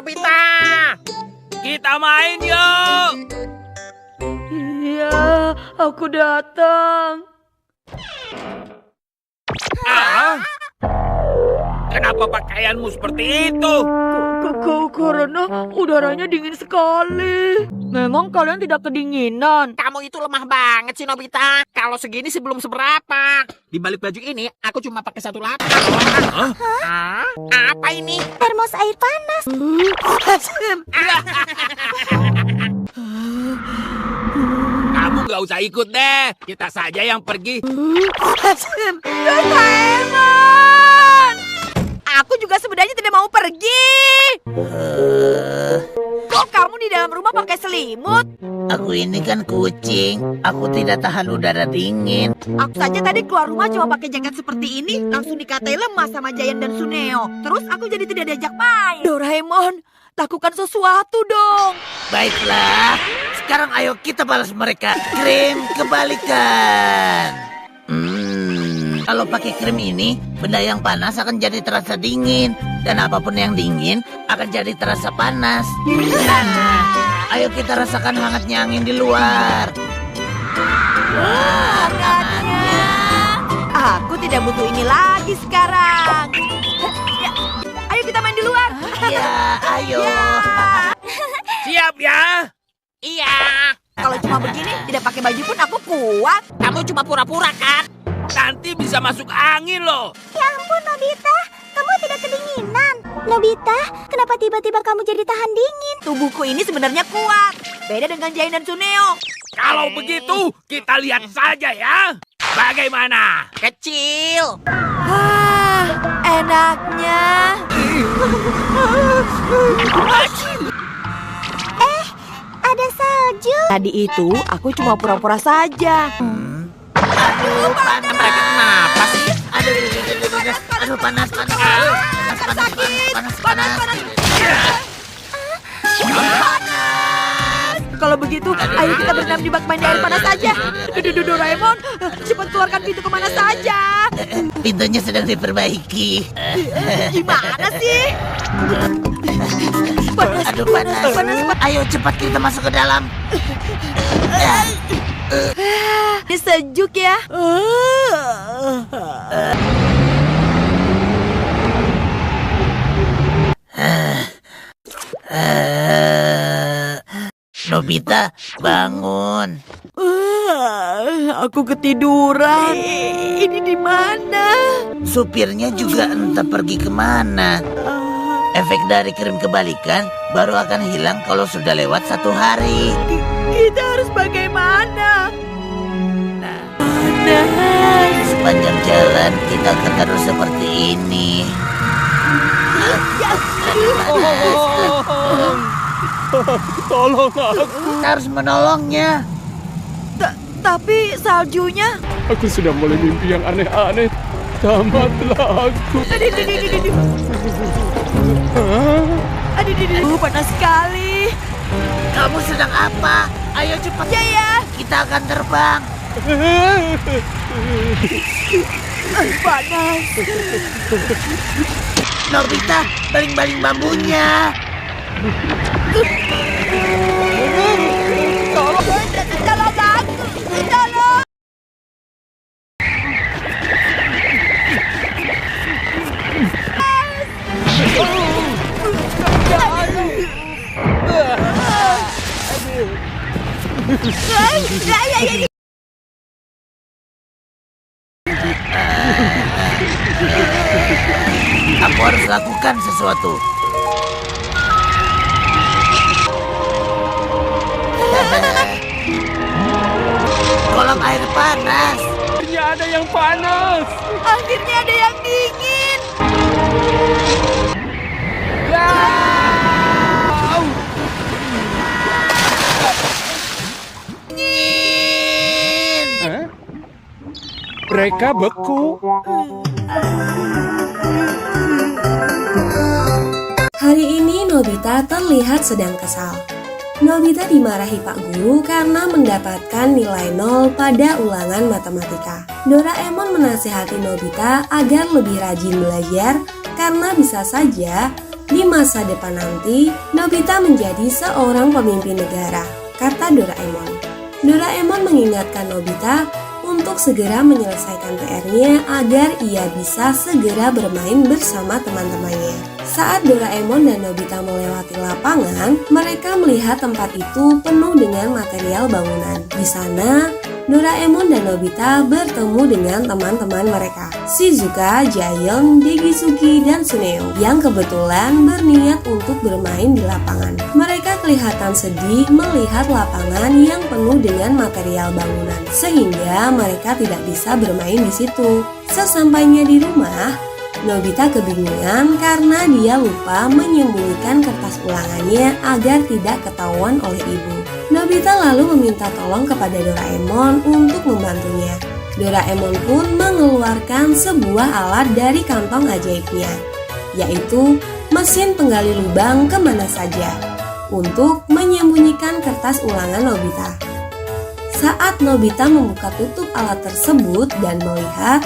Nobita. Kita main yuk. Iya, aku datang. Kenapa pakaianmu seperti itu? Karena udaranya dingin sekali. Memang kalian tidak kedinginan? Kamu itu lemah banget sih, Nobita. Kalau segini sih belum seberapa. Di balik baju ini, aku cuma pakai satu lapas. Apa ini? Termos air panas. Kamu nggak usah ikut deh. Kita saja yang pergi. Doraemon! Aku juga sebenarnya tidak mau pergi. Kok kamu di dalam rumah pakai selimut? Aku ini kan kucing. Aku tidak tahan udara dingin. Aku saja tadi keluar rumah cuma pakai jaket seperti ini, langsung dikatai lemah sama Giant dan Suneo. Terus aku jadi tidak diajak main. Doraemon, lakukan sesuatu dong. Baiklah. Sekarang ayo kita balas mereka. Krim kebalikan. Kalau pakai krim ini, benda yang panas akan jadi terasa dingin. Dan apapun yang dingin akan jadi terasa panas. Ayo kita rasakan hangatnya angin di luar. Wah, hangatnya. Aku tidak butuh ini lagi sekarang. Ya, ayo kita main di luar. Iya, ayo. Siap ya? Iya. Kalau cuma begini, tidak pakai baju pun aku kuat. Kamu cuma pura-pura kan? Nanti bisa masuk angin loh. Ya ampun, Nobita. Kamu tidak kedinginan. Nobita, kenapa tiba-tiba kamu jadi tahan dingin? Tubuhku ini sebenarnya kuat. Beda dengan Giant dan Suneo. Kalau begitu, kita lihat saja ya. Bagaimana? Kecil. Enaknya. Ada salju. Tadi itu aku cuma pura-pura saja. Aduh, panas. Mereka kenapa sih? Aduh, panas. Kalau begitu, ayo kita berenam di bak mandi air panas saja. Doraemon, cepat keluarkan pintu kemana saja. Pintunya sedang diperbaiki. Gimana sih? Aduh, panas. Ayo cepat kita masuk ke dalam. Ini sejuk ya. Nobita, bangun. Aku ketiduran. Ini di mana? Supirnya juga entah pergi kemana. Efek dari krim kebalikan baru akan hilang kalau sudah lewat 1 hari. Kita harus bagaimana? Sepanjang jalan kita akan terus seperti ini. Tolong aku. Kita harus menolongnya. Tapi saljunya. Aku sudah mulai mimpi yang aneh-aneh. Tamatlah aku. Aduh, panas sekali. Kamu sedang apa? Ayo cepat. Ya. Kita akan terbang. Panas. Nobita, baling-baling bambunya. Tolong aku. Tolong. Aku harus lakukan sesuatu. Kolam air panas. Akhirnya ada yang panas. Akhirnya ada yang dingin. Hah? Mereka beku. Hari ini Nobita terlihat sedang kesal. Nobita dimarahi Pak Guru karena mendapatkan nilai 0 pada ulangan matematika. Doraemon menasihati Nobita agar lebih rajin belajar karena bisa saja Di masa depan nanti, Nobita menjadi seorang pemimpin negara, kata Doraemon. Doraemon mengingatkan Nobita untuk segera menyelesaikan PR-nya agar ia bisa segera bermain bersama teman-temannya. Saat Doraemon dan Nobita melewati lapangan, mereka melihat tempat itu penuh dengan material bangunan. Di sana, Doraemon dan Nobita bertemu dengan teman-teman mereka, Shizuka, Giant, Degisugi, dan Suneo, yang kebetulan berniat untuk bermain di lapangan. Mereka kelihatan sedih melihat lapangan yang penuh dengan material bangunan, sehingga mereka tidak bisa bermain di situ. Sesampainya di rumah, Nobita kebingungan karena dia lupa menyembunyikan kertas ulangannya agar tidak ketahuan oleh ibu. Nobita lalu meminta tolong kepada Doraemon untuk membantunya. Doraemon pun mengeluarkan sebuah alat dari kantong ajaibnya, yaitu mesin penggali lubang kemana saja, untuk menyembunyikan kertas ulangan Nobita. Saat Nobita membuka tutup alat tersebut dan melihat,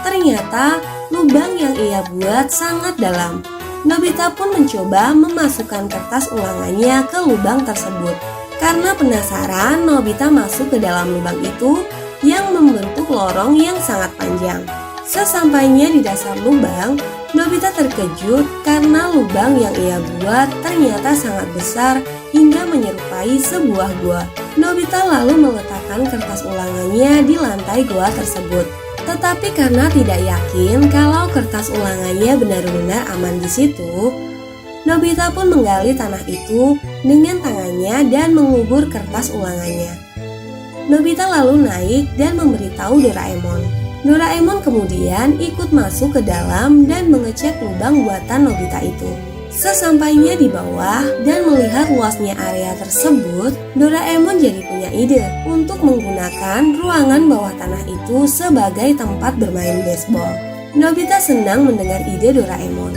ternyata lubang yang ia buat sangat dalam. Nobita pun mencoba memasukkan kertas ulangannya ke lubang tersebut. Karena penasaran, Nobita masuk ke dalam lubang itu yang membentuk lorong yang sangat panjang. Sesampainya di dasar lubang, Nobita terkejut karena lubang yang ia buat ternyata sangat besar hingga menyerupai sebuah gua. Nobita lalu meletakkan kertas ulangannya di lantai gua tersebut. Tetapi karena tidak yakin kalau kertas ulangannya benar-benar aman di situ, Nobita pun menggali tanah itu dengan tangannya dan mengubur kertas ulangannya. Nobita lalu naik dan memberitahu Doraemon. Doraemon kemudian ikut masuk ke dalam dan mengecek lubang buatan Nobita itu. Sesampainya di bawah dan melihat luasnya area tersebut, Doraemon jadi punya ide untuk menggunakan ruangan bawah tanah itu sebagai tempat bermain baseball. Nobita senang mendengar ide Doraemon.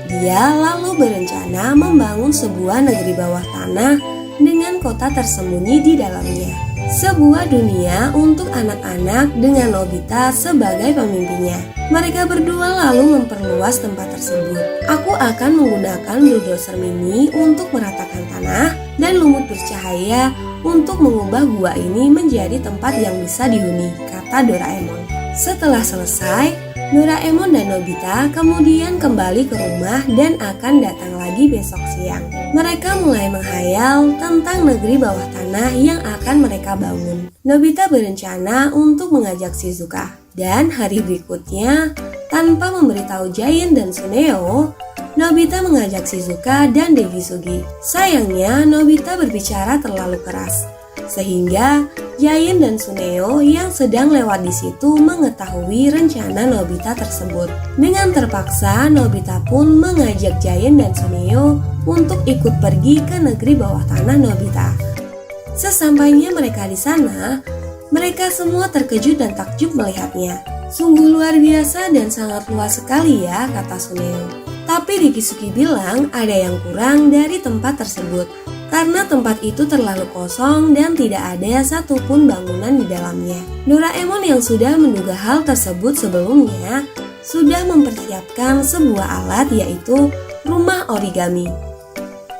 Dia lalu berencana membangun sebuah negeri bawah tanah dengan kota tersembunyi di dalamnya. Sebuah dunia untuk anak-anak dengan Nobita sebagai pemimpinnya. Mereka berdua lalu memperluas tempat tersebut. Aku akan menggunakan bulldozer mini untuk meratakan tanah dan lumut bercahaya untuk mengubah gua ini menjadi tempat yang bisa dihuni, kata Doraemon. Setelah selesai, Doraemon dan Nobita kemudian kembali ke rumah dan akan datang lagi besok siang. Mereka mulai menghayal tentang negeri bawah tanah yang akan mereka bangun. Nobita berencana untuk mengajak Shizuka. Dan hari berikutnya, tanpa memberitahu Giant dan Suneo, Nobita mengajak Shizuka dan Degisugi. Sayangnya, Nobita berbicara terlalu keras, sehingga Giant dan Suneo yang sedang lewat di situ mengetahui rencana Nobita tersebut. Dengan terpaksa, Nobita pun mengajak Giant dan Suneo untuk ikut pergi ke negeri bawah tanah Nobita. Sesampainya mereka di sana, mereka semua terkejut dan takjub melihatnya. Sungguh luar biasa dan sangat luas sekali ya, kata Suneo. Tapi Degisugi bilang ada yang kurang dari tempat tersebut, karena tempat itu terlalu kosong dan tidak ada satupun bangunan di dalamnya. Doraemon yang sudah menduga hal tersebut sebelumnya, sudah mempersiapkan sebuah alat yaitu rumah origami.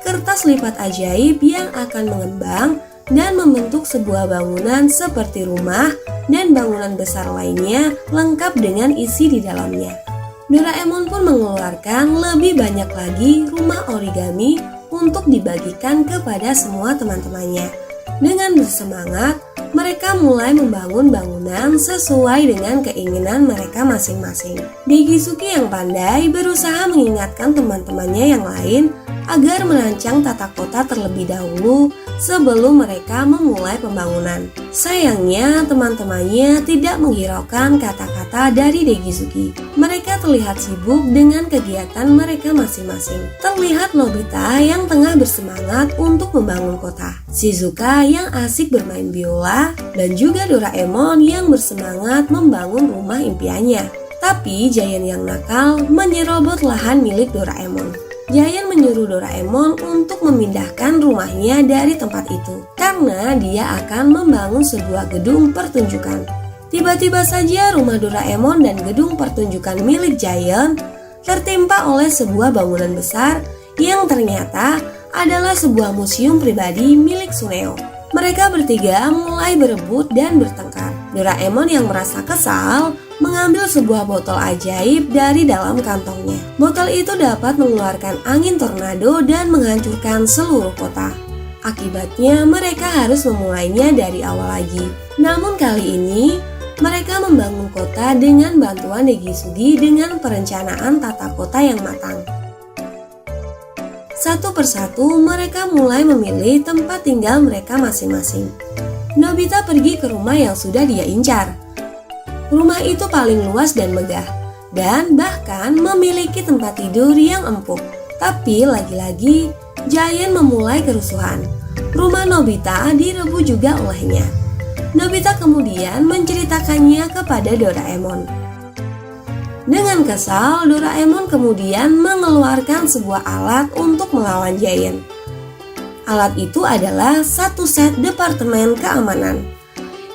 Kertas lipat ajaib yang akan mengembang dan membentuk sebuah bangunan seperti rumah dan bangunan besar lainnya lengkap dengan isi di dalamnya. Doraemon pun mengeluarkan lebih banyak lagi rumah origami untuk dibagikan kepada semua teman-temannya. Dengan bersemangat, mereka mulai membangun bangunan sesuai dengan keinginan mereka masing-masing. Degisugi yang pandai berusaha mengingatkan teman-temannya yang lain agar merancang tata kota terlebih dahulu sebelum mereka memulai pembangunan. Sayangnya, teman-temannya tidak menghiraukan kata-kata dari Degisugi. Mereka terlihat sibuk dengan kegiatan mereka masing-masing. Terlihat Nobita yang tengah bersemangat untuk membangun kota, Shizuka yang asik bermain biola, dan juga Doraemon yang bersemangat membangun rumah impiannya. Tapi Giant yang nakal menyerobot lahan milik Doraemon. Giant menyuruh Doraemon untuk memindahkan rumahnya dari tempat itu karena dia akan membangun sebuah gedung pertunjukan. Tiba-tiba saja rumah Doraemon dan gedung pertunjukan milik Giant tertimpa oleh sebuah bangunan besar yang ternyata adalah sebuah museum pribadi milik Suneo. Mereka bertiga mulai berebut dan bertengkar. Doraemon yang merasa kesal mengambil sebuah botol ajaib dari dalam kantongnya. Botol itu dapat mengeluarkan angin tornado dan menghancurkan seluruh kota. Akibatnya mereka harus memulainya dari awal lagi. Namun kali ini mereka membangun kota dengan bantuan Degisugi dengan perencanaan tata kota yang matang. Satu persatu mereka mulai memilih tempat tinggal mereka masing-masing. Nobita pergi ke rumah yang sudah dia incar. Rumah itu paling luas dan megah, dan bahkan memiliki tempat tidur yang empuk. Tapi lagi-lagi Giant memulai kerusuhan. Rumah Nobita direbut juga olehnya. Nobita kemudian menceritakannya kepada Doraemon. Dengan kesal, Doraemon kemudian mengeluarkan sebuah alat untuk melawan Giant. Alat itu adalah satu set departemen keamanan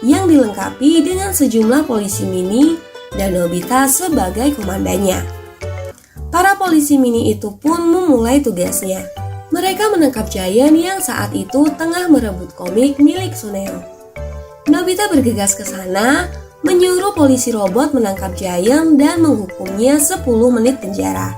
yang dilengkapi dengan sejumlah polisi mini dan Nobita sebagai komandannya. Para polisi mini itu pun memulai tugasnya. Mereka menangkap Giant yang saat itu tengah merebut komik milik Suneo. Nobita bergegas ke sana, menyuruh polisi robot menangkap Giant dan menghukumnya 10 menit penjara.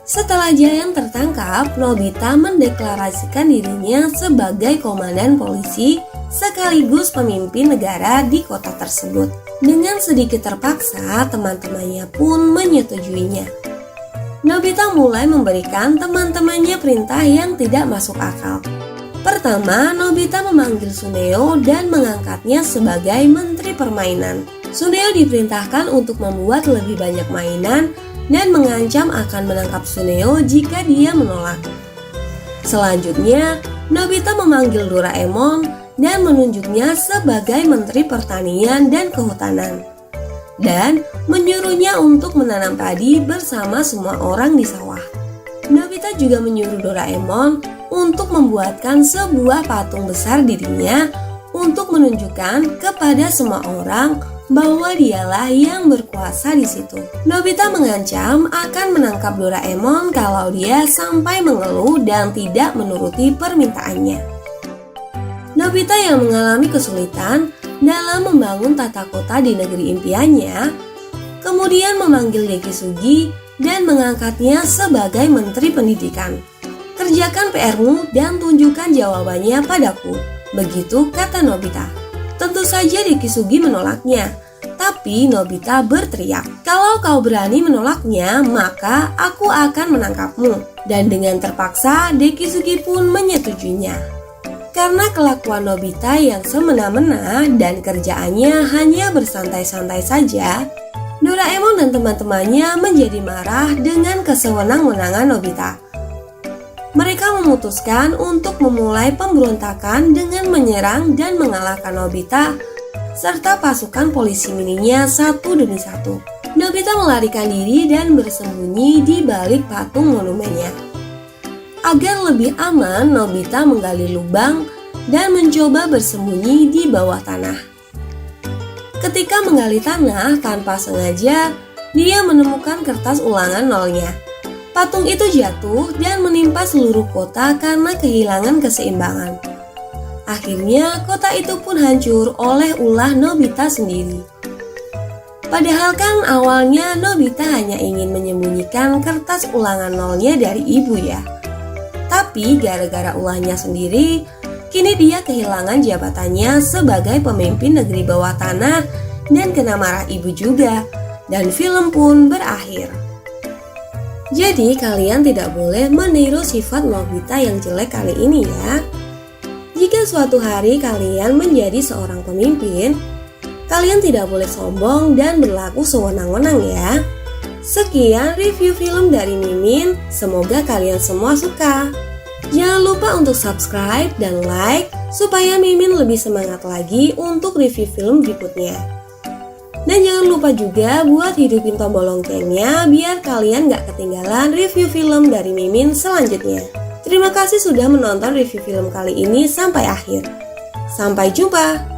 Setelah Giant tertangkap, Nobita mendeklarasikan dirinya sebagai komandan polisi sekaligus pemimpin negara di kota tersebut. Dengan sedikit terpaksa, teman-temannya pun menyetujuinya. Nobita mulai memberikan teman-temannya perintah yang tidak masuk akal. Pertama, Nobita memanggil Suneo dan mengangkatnya sebagai menteri permainan. Suneo diperintahkan untuk membuat lebih banyak mainan dan mengancam akan menangkap Suneo jika dia menolak. Selanjutnya, Nobita memanggil Doraemon dan menunjuknya sebagai menteri pertanian dan kehutanan, dan menyuruhnya untuk menanam padi bersama semua orang di sawah. Nobita juga menyuruh Doraemon untuk membuatkan sebuah patung besar dirinya untuk menunjukkan kepada semua orang bahwa dialah yang berkuasa di situ. Nobita mengancam akan menangkap Doraemon kalau dia sampai mengeluh dan tidak menuruti permintaannya. Nobita yang mengalami kesulitan dalam membangun tata kota di negeri impiannya, kemudian memanggil Degisugi dan mengangkatnya sebagai menteri pendidikan. Kerjakan PR-mu dan tunjukkan jawabannya padaku, begitu kata Nobita. Tentu saja Degisugi menolaknya, tapi Nobita berteriak, "Kalau kau berani menolaknya, maka aku akan menangkapmu." Dan dengan terpaksa, Degisugi pun menyetujuinya. Karena kelakuan Nobita yang semena-mena dan kerjaannya hanya bersantai-santai saja, Doraemon dan teman-temannya menjadi marah dengan kesewenang-wenangan Nobita. Mereka memutuskan untuk memulai pemberontakan dengan menyerang dan mengalahkan Nobita serta pasukan polisi mininya satu demi satu. Nobita melarikan diri dan bersembunyi di balik patung monumennya. Agar lebih aman, Nobita menggali lubang dan mencoba bersembunyi di bawah tanah. Ketika menggali tanah tanpa sengaja, dia menemukan kertas ulangan nolnya. Patung itu jatuh dan menimpa seluruh kota karena kehilangan keseimbangan. Akhirnya kota itu pun hancur oleh ulah Nobita sendiri. Padahal kan awalnya Nobita hanya ingin menyembunyikan kertas ulangan nolnya dari ibu ya. Tapi gara-gara ulahnya sendiri, kini dia kehilangan jabatannya sebagai pemimpin negeri bawah tanah dan kena marah ibu juga. Dan film pun berakhir. Jadi kalian tidak boleh meniru sifat Nobita yang jelek kali ini ya. Jika suatu hari kalian menjadi seorang pemimpin, kalian tidak boleh sombong dan berlaku sewenang-wenang ya. Sekian review film dari Mimin, semoga kalian semua suka. Jangan lupa untuk subscribe dan like supaya Mimin lebih semangat lagi untuk review film berikutnya. Dan jangan lupa juga buat hidupin tombol loncengnya biar kalian gak ketinggalan review film dari Mimin selanjutnya. Terima kasih sudah menonton review film kali ini sampai akhir. Sampai jumpa!